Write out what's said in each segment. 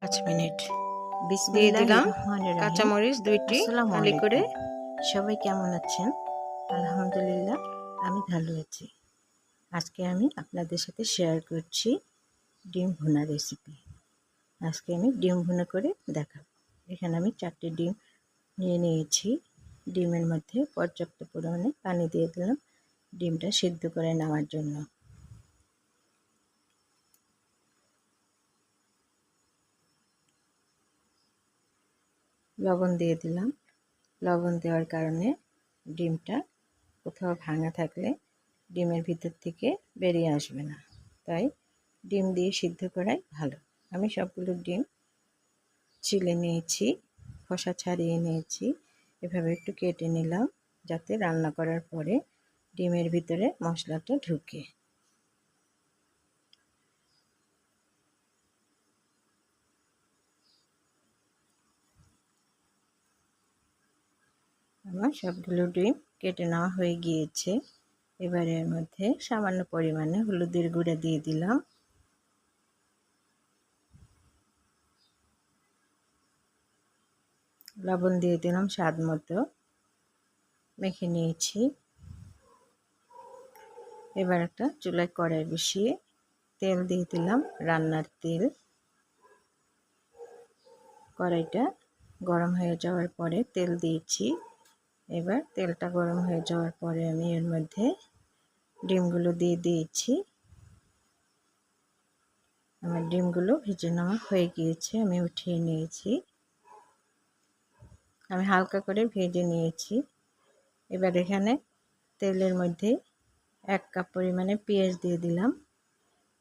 5 minute দিয়ে বিসমিল্লাহির দিলাম রহমানির রহিম। কাঁচামরিচ 2টি আসসালামু ফালি করে। আলাইকুম। সবাই কেমন আছেন? আলহামদুলিল্লাহ আমি ভালো আছি। আজকে আমি আপনাদের সাথে শেয়ার করছি ডিম ভুনা রেসিপি। আজকে আমি ডিম ভুনা করে দেখাবো। এখানে আমি 4টি ডিম নিয়ে নিয়েছি। ডিমের মধ্যে পর্যাপ্ত পরিমাণে পানি দিয়ে দিলাম ডিমটা সিদ্ধ করে নেওয়ার জন্য। লবণ দিয়ে দিলাম। লবণ দেওয়ার কারণে ডিমটা কোথাও ভাঙা থাকলে ডিমের ভিতর থেকে বেরিয়ে আসবে না, তাই ডিম দিয়ে সিদ্ধ করাই ভালো। আমি সবগুলো ডিম ছিলে নিয়েছি, খোসা ছাড়িয়ে নিয়েছি। এভাবে একটু কেটে নিলাম যাতে রান্না করার পরে ডিমের ভিতরে মশলাটা ঢুকে। আমার সবগুলো ডিম কেটে নেওয়া হয়ে গিয়েছে। এবারে এর মধ্যে সামান্য পরিমাণে হলুদের গুঁড়া দিয়ে দিলাম। লবণ দিয়ে দিলাম স্বাদ মতো, মেখে নিয়েছি। এবার একটা চুলায় কড়াই বসিয়ে তেল দিয়ে দিলাম, রান্নার তেল। কড়াইটা গরম হয়ে যাওয়ার পরে তেল দিয়েছি। এবার তেলটা গরম হয়ে যাওয়ার পরে আমি এর মধ্যে ডিমগুলো দিয়ে দিয়েছি। আমার ডিমগুলো ভেজে নেওয়া হয়ে গিয়েছে, আমি উঠিয়ে নিয়েছি। আমি হালকা করে ভেজে নিয়েছি। এবার এখানে তেলের মধ্যে 1 কাপ পরিমাণে পেঁয়াজ দিয়ে দিলাম।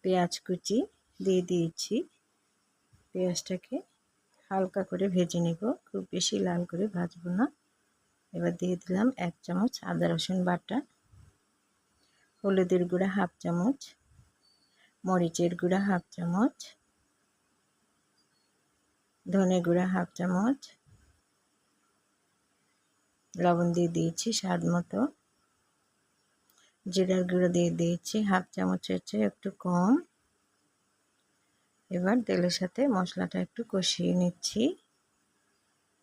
পেঁয়াজ কুচি দিয়ে দিয়েছি। পেঁয়াজটাকে হালকা করে ভেজে নেব, খুব বেশি লাল করে ভাজবো না। এবার দিয়ে দিলাম 1 চামচ আদা রসুন বাটা, হলুদের গুঁড়া 1/2 চামচ, মরিচের গুঁড়া 1/2 চামচ, ধনে গুঁড়া 1/2 চামচ, লবণ দিয়ে দিয়েছি স্বাদ মতো, জিরার গুঁড়ো দিয়ে দিয়েছি 1/2 চামচের চেয়ে একটু কম। এবার তেলের সাথে মশলাটা একটু কষিয়ে নিচ্ছি।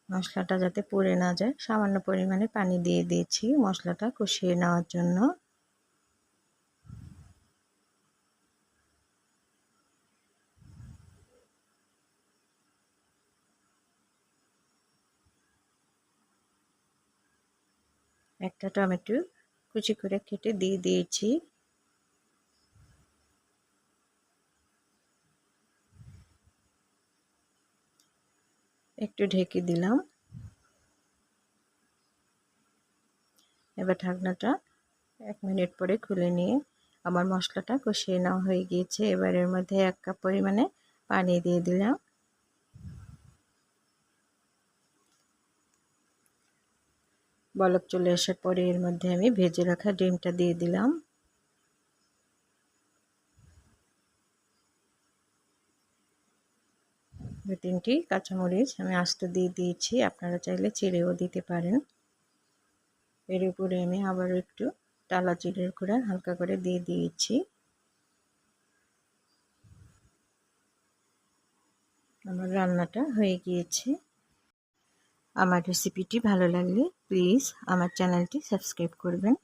মশলাটা যাতে পুড়ে না যায় সামান্য পরিমাণে পানি দিয়ে দিয়েছি মশলাটা কষিয়ে নেওয়ার জন্য। একটা টমেটো কুচি করে কেটে দিয়ে দিয়েছি। একটু ঢেকে দিলাম। এবার ঢাকনাটা 1 মিনিট পরে খুলে নিয়ে আমার মশলাটা কষিয়ে নেওয়া হয়ে গিয়েছে। এবার এর মধ্যে 1 কাপ পরিমাণে পানি দিয়ে দিলাম। বলক চলে আসার পরে এর মধ্যে আমি ভেজে রাখা ডিমটা দিয়ে দিলাম। দু তিনটি কাঁচামরিচ আমি আস্ত দিয়ে দিয়েছি, আপনারা চাইলে চিড়েও দিতে পারেন। এর উপরে আমি আবারও একটু টালা জিরের গুঁড়া হালকা করে দিয়ে দিয়েছি। আমার রান্নাটা হয়ে গিয়েছে। আমার রেসিপিটি ভালো লাগলে প্লিজ আমার চ্যানেলটি সাবস্ক্রাইব করবেন।